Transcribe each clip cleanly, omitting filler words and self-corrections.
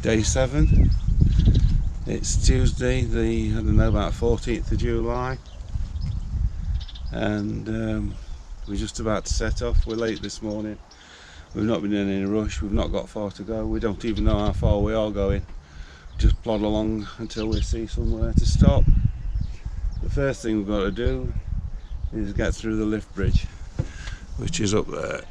Day 7. It's Tuesday, the, I don't know, about 14th of July, and we're just about to set off. We're late this morning. We've not been in any rush. We've not got far to go. We don't even know how far we are going. Just plod along until we see somewhere to stop. The first thing we've got to do is get through the lift bridge, which is up there.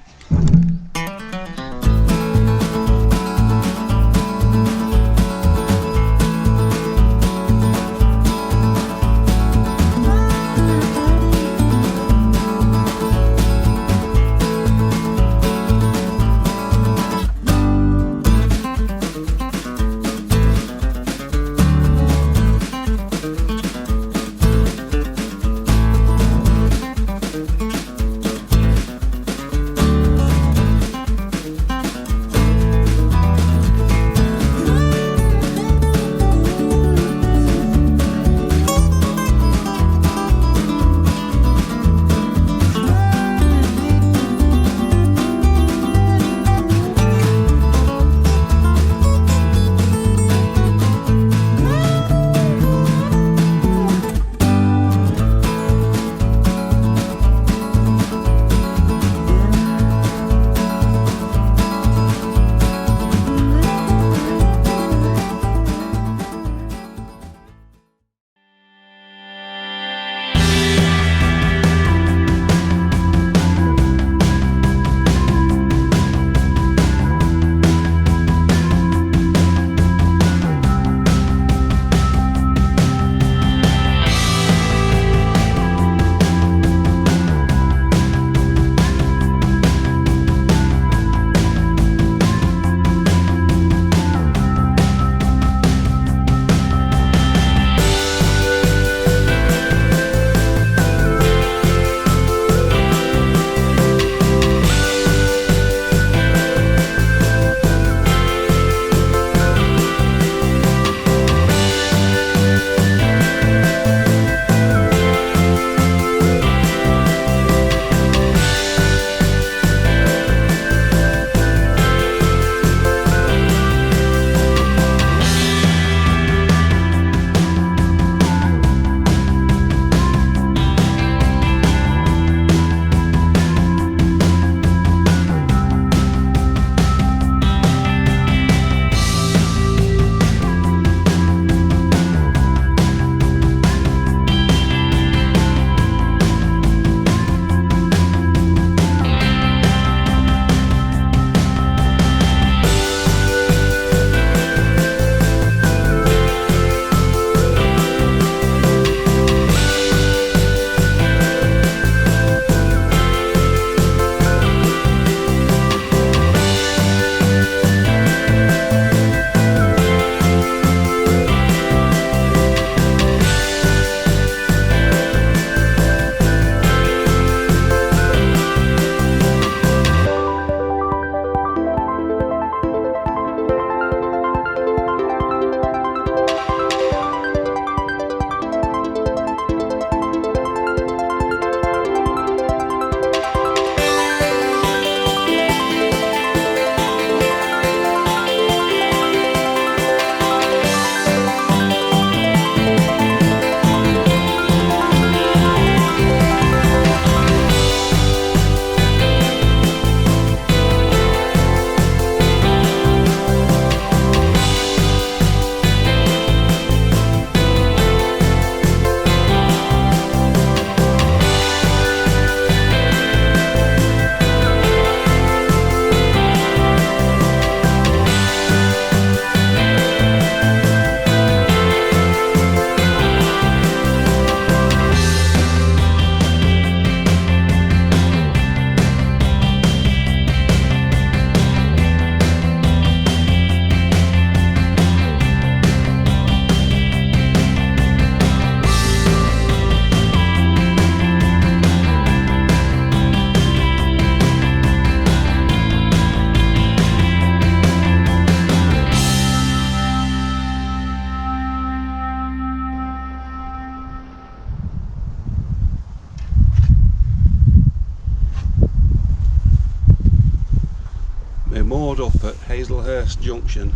Moored up at Hazelhurst Junction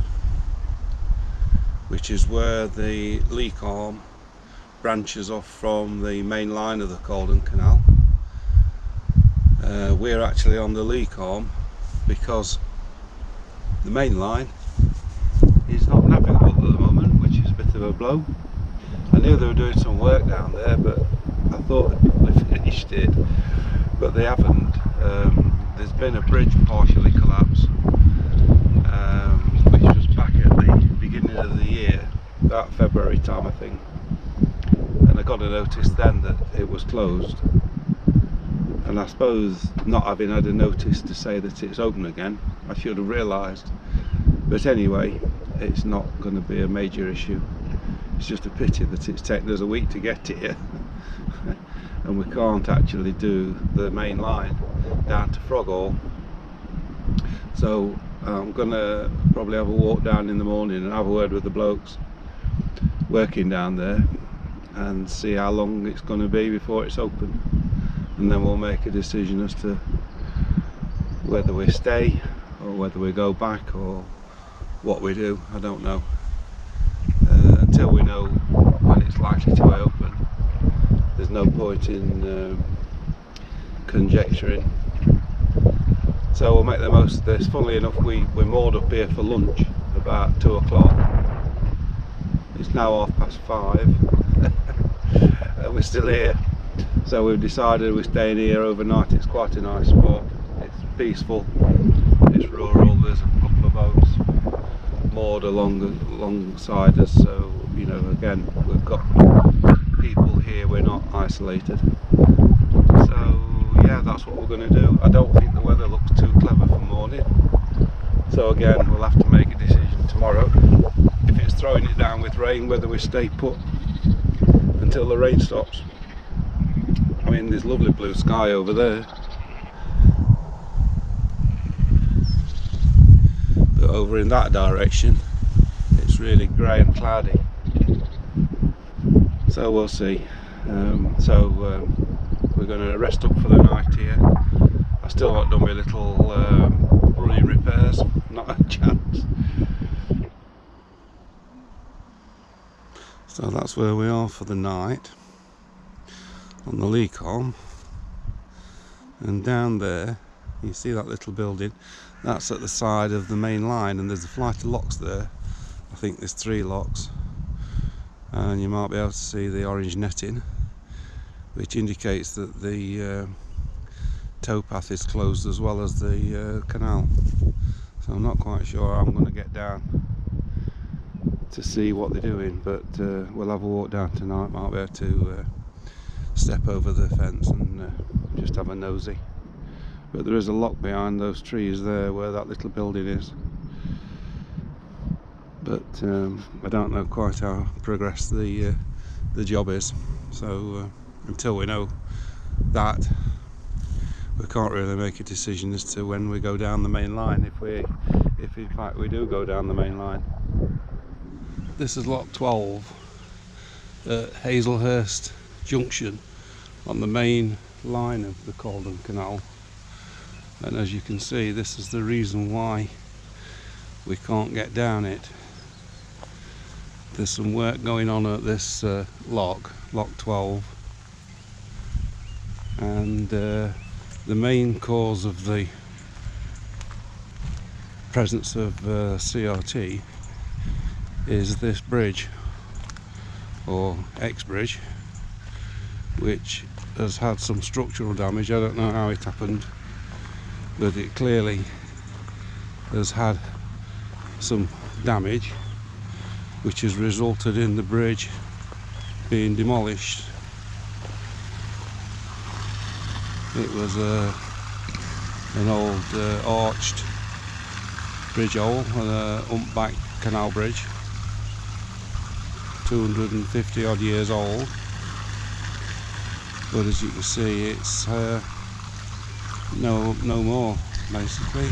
which is where the Leek arm branches off from the main line of the Caldon Canal. We're actually on the Leek arm because the main line is not navigable at the moment, which is a bit of a blow. I knew they were doing some work down there, but I thought they'd probably finished it, but they haven't. There's been a bridge partially collapsed, which was back at the beginning of the year, about February time I think, and I got a notice then that it was closed. And I suppose not having had a notice to say that it's open again, I should have realised. But anyway, it's not going to be a major issue. It's just a pity that it's taken us a week to get here and we can't actually do the main line down to Froghall. So I'm going to probably have a walk down in the morning and have a word with the blokes working down there and see how long it's going to be before it's open. And then we'll make a decision as to whether we stay or whether we go back or what we do. I don't know. Until we know when it's likely to open, there's no point in conjecturing. So we'll make the most of this. Funnily enough, we moored up here for lunch about 2 o'clock. It's now 5:30 and we're still here. So we've decided we're staying here overnight. It's quite a nice spot. It's peaceful, it's rural, there's a couple of boats moored alongside us, so you know, again, we've got people here, we're not isolated. So yeah, that's what we're going to do. I don't think the weather looks too clever for morning, so again, we'll have to make a decision tomorrow. If it's throwing it down with rain, whether we stay put until the rain stops. I mean, there's lovely blue sky over there, but over in that direction it's really grey and cloudy, so we'll see. We're going to rest up for the night here. I've still not done my little running repairs, not a chance. So that's where we are for the night, on the Leek arm. And down there you see that little building, that's at the side of the main line, and there's a flight of locks there. I think there's 3 locks, and you might be able to see the orange netting, which indicates that the towpath is closed as well as the canal. So I'm not quite sure how I'm going to get down to see what they're doing, but we'll have a walk down tonight. Might be able to step over the fence and just have a nosy. But there is a lock behind those trees there where that little building is. But I don't know quite how progressed the job is. So until we know that, we can't really make a decision as to when we go down the main line, if in fact we do go down the main line. This is lock 12 at Hazelhurst Junction on the main line of the Caldon Canal, and as you can see, this is the reason why we can't get down it. There's some work going on at this lock 12, and the main cause of the presence of CRT is this bridge, or X-bridge, which has had some structural damage. I don't know how it happened, but it clearly has had some damage, which has resulted in the bridge being demolished. It was an old arched bridge hole, an humpback canal bridge, 250 odd years old, but as you can see, it's no more basically.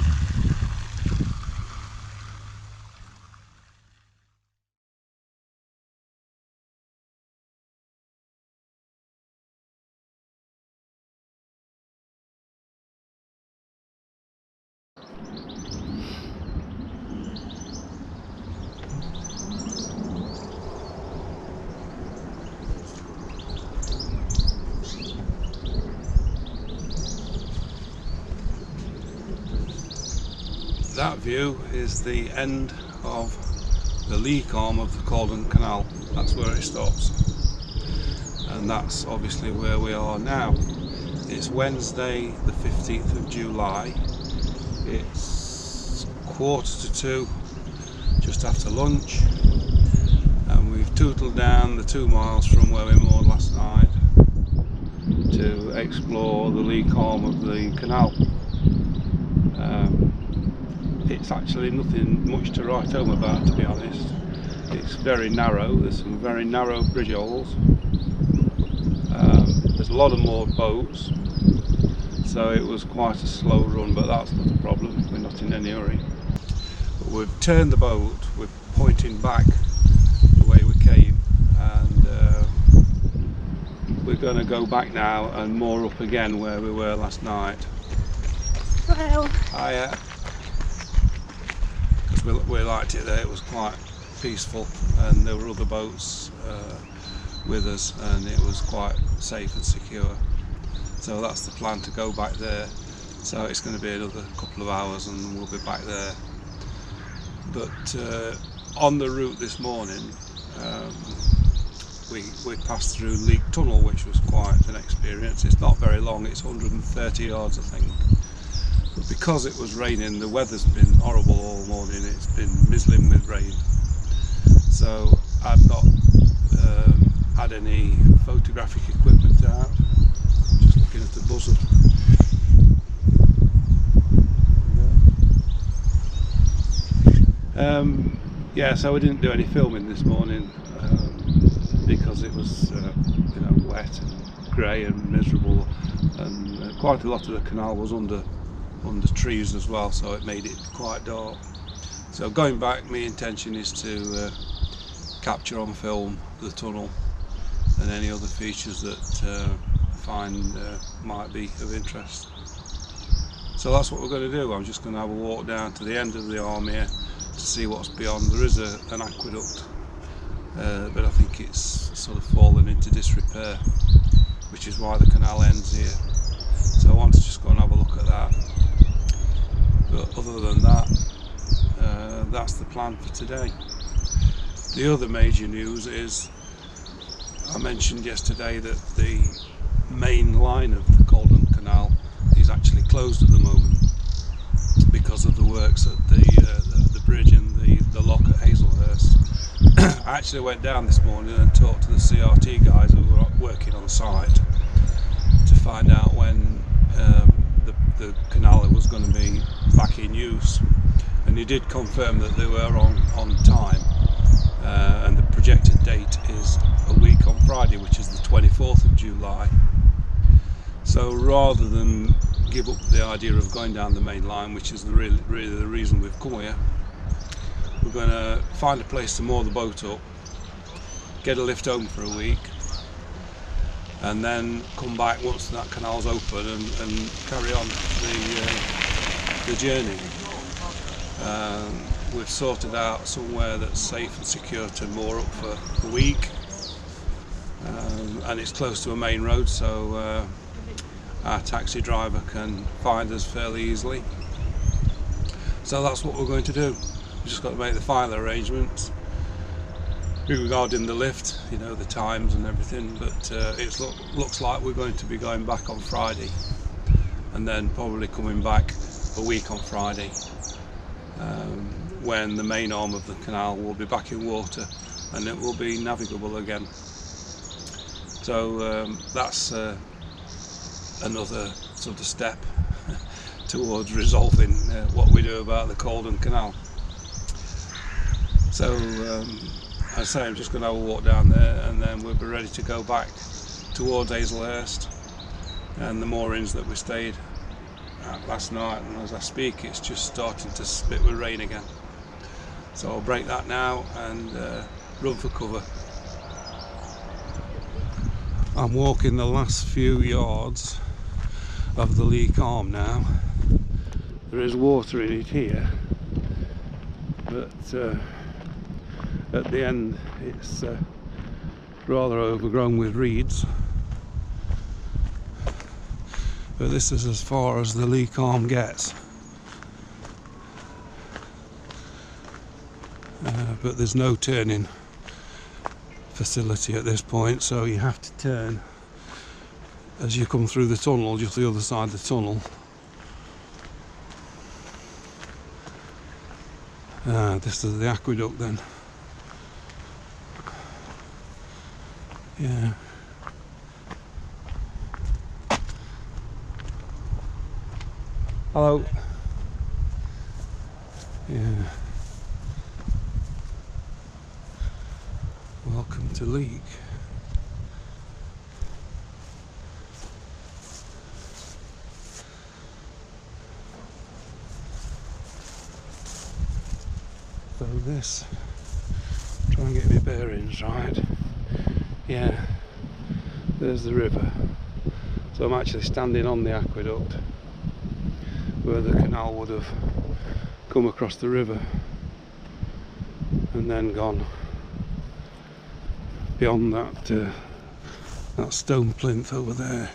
That view is the end of the Leek arm of the Caldon Canal. That's where it stops, and that's obviously where we are now. It's Wednesday the 15th of July. It's 1:45, just after lunch, and we've tootled down the 2 miles from where we moored last night to explore the Leek arm of the canal. It's actually nothing much to write home about, to be honest. It's very narrow, there's some very narrow bridge holes. There's a lot of moored boats, so it was quite a slow run, but that's not a problem, we're not in any hurry. But we've turned the boat, we're pointing back the way we came, and we're going to go back now and moor up again where we were last night. Well, Hiya. Because we liked it there, it was quite peaceful, and there were other boats with us, and it was quite safe and secure. So that's the plan, to go back there. So it's going to be another couple of hours and we'll be back there. But on the route this morning, we passed through Leek tunnel, which was quite an experience. It's not very long, it's 130 yards I think. But because it was raining, the weather's been horrible all morning. It's been mizzling with rain. So I've not had any photographic equipment out. I'm just looking at the buzzer. Yeah, so we didn't do any filming this morning because it was wet and grey and miserable, and quite a lot of the canal was under trees as well, so it made it quite dark. So going back, my intention is to capture on film the tunnel and any other features that I find might be of interest. So that's what we're going to do. I'm just going to have a walk down to the end of the arm here to see what's beyond. There is an aqueduct, but I think it's sort of fallen into disrepair, which is why the canal ends here. So I want to just go and have a look at that. But other than that, that's the plan for today. The other major news is, I mentioned yesterday that the main line of the Caldon Canal is actually closed at the moment because of the works at the bridge and the lock at Hazelhurst. I actually went down this morning and talked to the CRT guys who were working on site to find out when the canal was going to be back in use, and he did confirm that they were on time, and the projected date is a week on Friday, which is the 24th of July. So rather than give up the idea of going down the main line, which is really the reason we've come here, we're going to find a place to moor the boat up, get a lift home for a week, and then come back once that canal's open and carry on the journey. We've sorted out somewhere that's safe and secure to moor up for a week, and it's close to a main road, so our taxi driver can find us fairly easily. So that's what we're going to do. We've just got to make the final arrangements regarding the lift, the times and everything, but it looks like we're going to be going back on Friday, and then probably coming back a week on Friday, when the main arm of the canal will be back in water and it will be navigable again. So that's another sort of step towards resolving what we do about the Caldon Canal. So I say I'm just going to have a walk down there, and then we'll be ready to go back towards Hazelhurst and the moorings that we stayed at last night. And as I speak, it's just starting to spit with rain again. So I'll break that now and run for cover. I'm walking the last few yards of the Leek arm now. There is water in it here, but at the end it's rather overgrown with reeds. But this is as far as the Leek arm gets. but there's no turning facility at this point, so you have to turn as you come through the tunnel, just the other side of the tunnel. This is the aqueduct then. Yeah. Hello. Yeah. Welcome to Leek. So this, try and get my bearings right. Yeah, there's the river. So I'm actually standing on the aqueduct where the canal would have come across the river and then gone beyond that stone plinth over there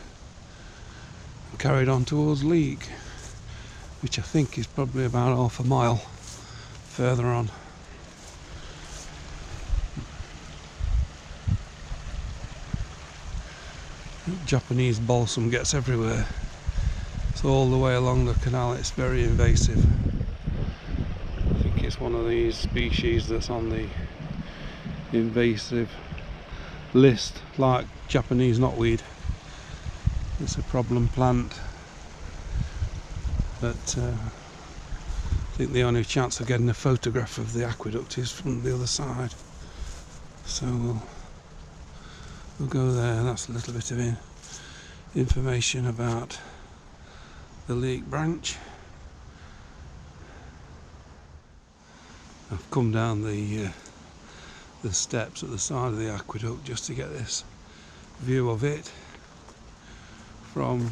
and carried on towards Leek, which I think is probably about half a mile further on. Japanese balsam gets everywhere, so all the way along the canal it's very invasive. I think it's one of these species that's on the invasive list, like Japanese knotweed. It's a problem plant, but I think the only chance of getting a photograph of the aqueduct is from the other side, so we'll go there. That's a little bit of information about the Leek branch. I've come down the steps at the side of the aqueduct just to get this view of it from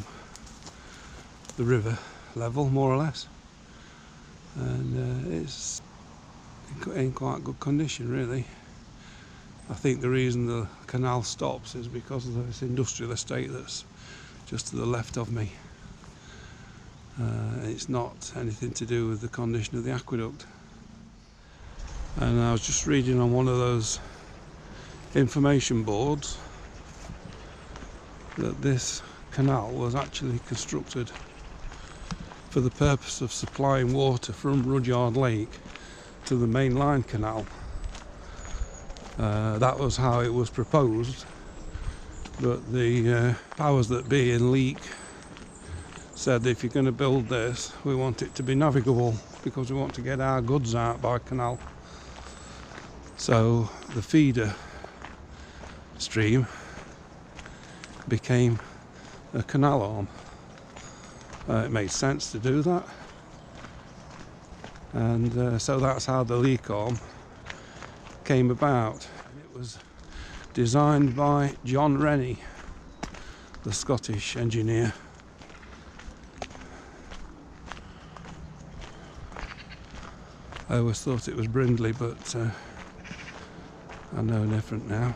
the river level, more or less. And it's in quite good condition, really. I think the reason the canal stops is because of this industrial estate that's just to the left of me. It's not anything to do with the condition of the aqueduct. And I was just reading on one of those information boards that this canal was actually constructed for the purpose of supplying water from Rudyard Lake to the mainline canal. That was how it was proposed, but the powers that be in Leek said, if you're going to build this, we want it to be navigable because we want to get our goods out by canal. So the feeder stream became a canal arm. It made sense to do that, and so that's how the Leek arm came about. It was designed by John Rennie, the Scottish engineer. I always thought it was Brindley, but I know different now.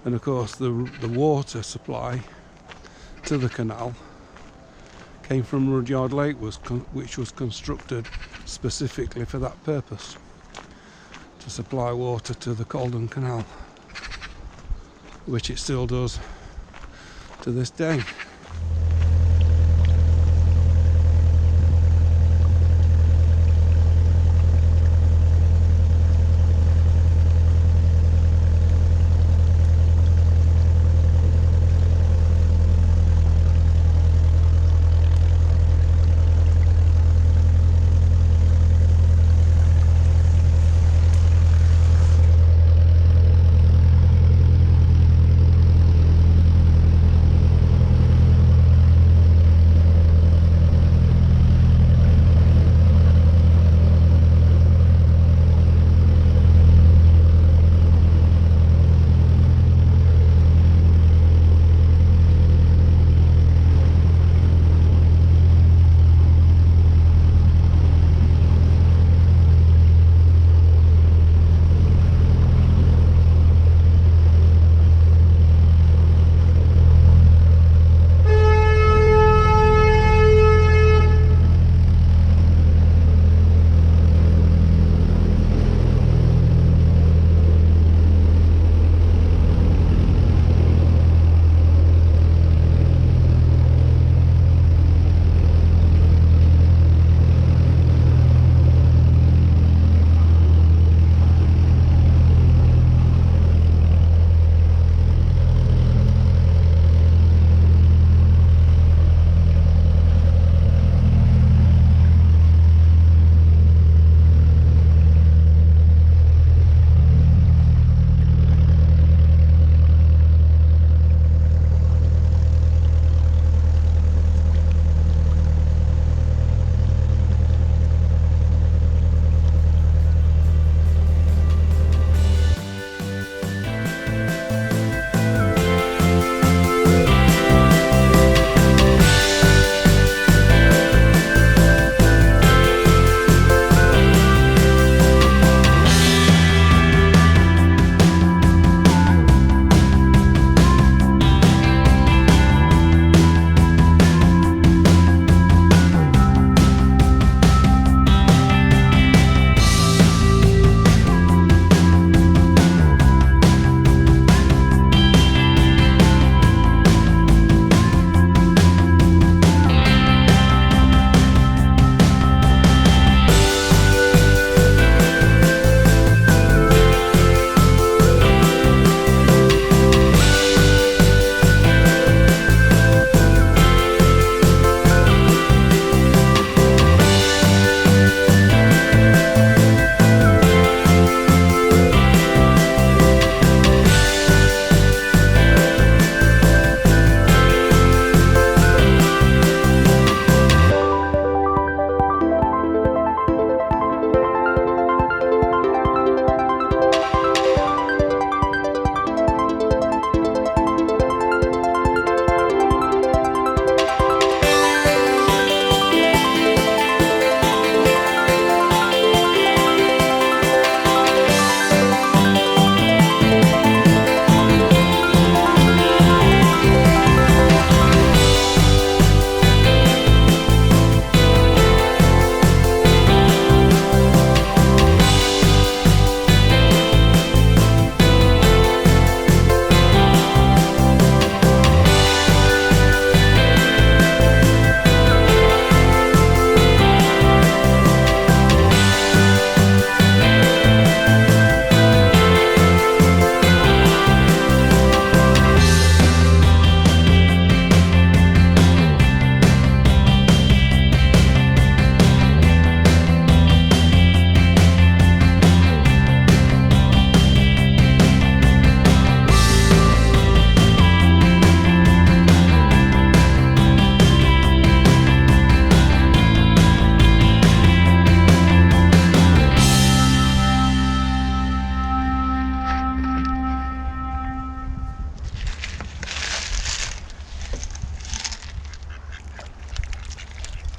And of course the water supply to the canal came from Rudyard Lake, which was constructed specifically for that purpose, to supply water to the Caldon Canal, which it still does to this day.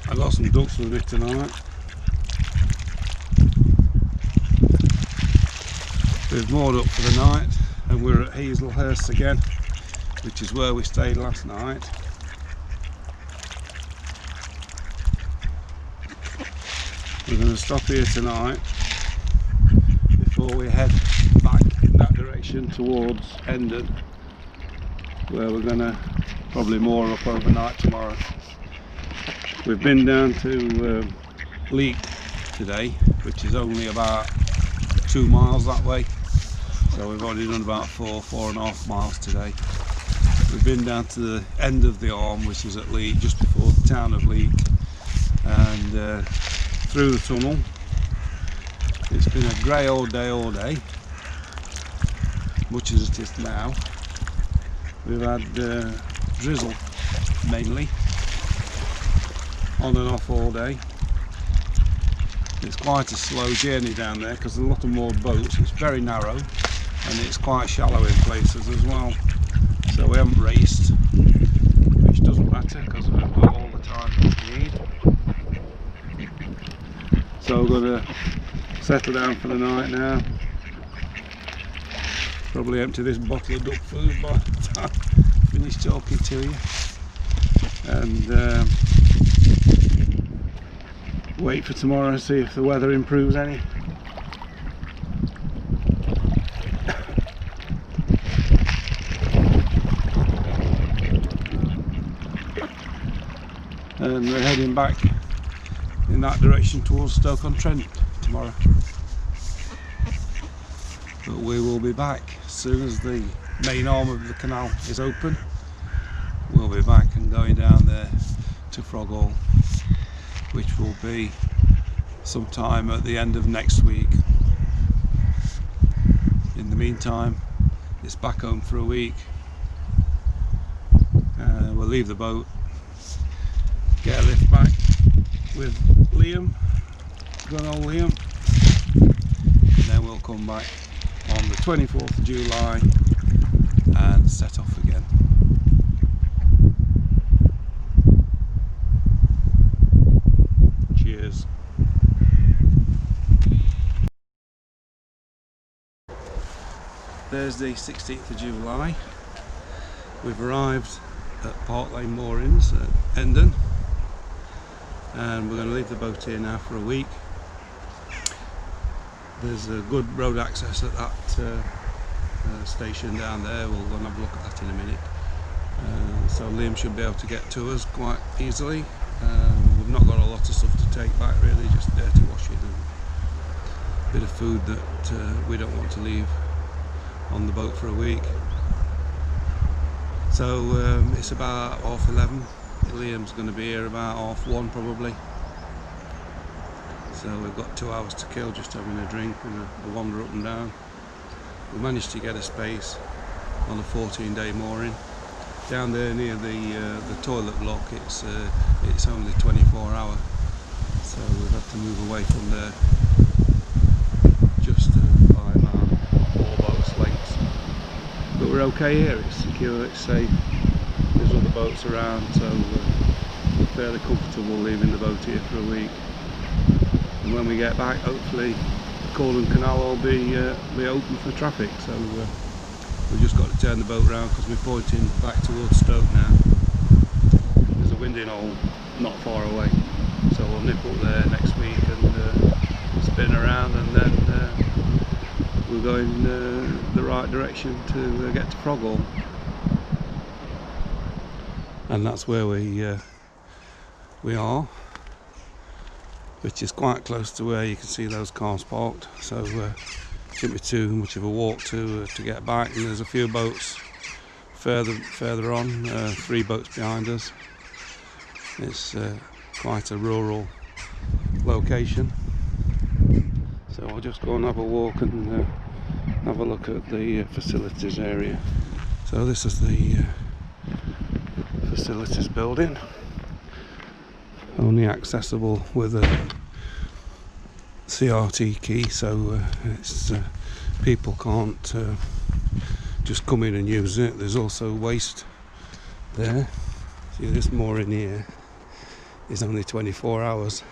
I got some ducks with me tonight. We've moored up for the night and we're at Hazelhurst again, which is where we stayed last night. We're going to stop here tonight before we head back in that direction towards Hendon, where we're going to probably moor up overnight tomorrow. We've been down to Leek today, which is only about 2 miles that way, so we've already done about 4.5 miles today. We've been down to the end of the arm, which is at Leek, just before the town of Leek, and through the tunnel. It's been a grey old day all day, much as it is now. We've had drizzle mainly, on and off all day. It's quite a slow journey down there because there's a lot of moored boats. It's very narrow and it's quite shallow in places as well. So we haven't raced, which doesn't matter because we've got all the time we need. So we're going to settle down for the night now. Probably empty this bottle of duck food by the time I finish talking to you. And wait for tomorrow and see if the weather improves any. And we're heading back in that direction towards Stoke-on-Trent tomorrow. But we will be back as soon as the main arm of the canal is open. We'll be back and going down there to Froghall, which will be sometime at the end of next week. In the meantime, it's back home for a week. We'll leave the boat, get a lift back with Liam, good old Liam, and then we'll come back on the 24th of July and set off again. Cheers. Thursday 16th of July, we've arrived at Park Lane Moorings at Hendon, and we're going to leave the boat here now for a week. There's a good road access at that station down there. We'll go and have a look at that in a minute. So Liam should be able to get to us quite easily. We've not got a lot of stuff to take back really, just dirty washing and a bit of food that we don't want to leave on the boat for a week. So it's about 11:30. Liam's going to be here about 1:30 probably. So we've got 2 hours to kill just having a drink and a wander up and down. We managed to get a space on a 14-day mooring. Down there near the toilet block, it's only 24 hour. So we've had to move away from there just by about 4 boats lengths. But we're okay here, it's secure, it's safe. There's other boats around, so we're fairly comfortable leaving the boat here for a week. And when we get back, hopefully the Caldon Canal will be open for traffic. So we've just got to turn the boat round because we're pointing back towards Stoke now. There's a winding hole not far away, so we'll nip up there next week and spin around, and then we'll go in the right direction to get to Froghall. And that's where we are, which is quite close to where you can see those cars parked. So it shouldn't be too much of a walk to get back. And there's a few boats further on, 3 boats behind us. It's quite a rural location. So I'll just go and have a walk and have a look at the facilities area. So this is the facilities building, only accessible with a CRT key, so it's people can't just come in and use it. There's also waste there. See this mooring here is only 24 hours.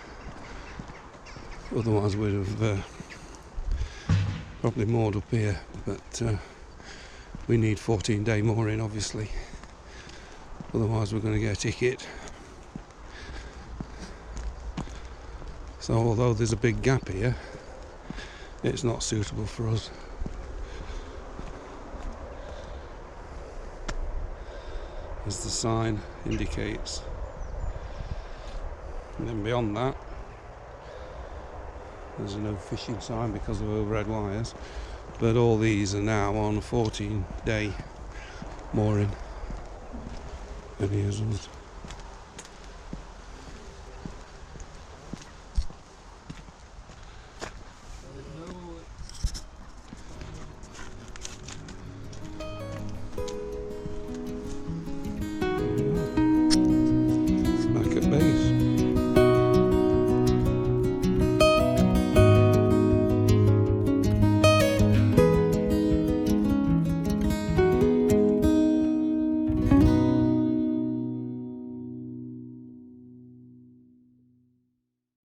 Otherwise we'd have probably moored up here, but we need 14-day mooring obviously, otherwise we're going to get a ticket. So although there's a big gap here, it's not suitable for us. As the sign indicates. And then beyond that, there's a no fishing sign because of overhead wires, but all these are now on a 14-day mooring. And here's us.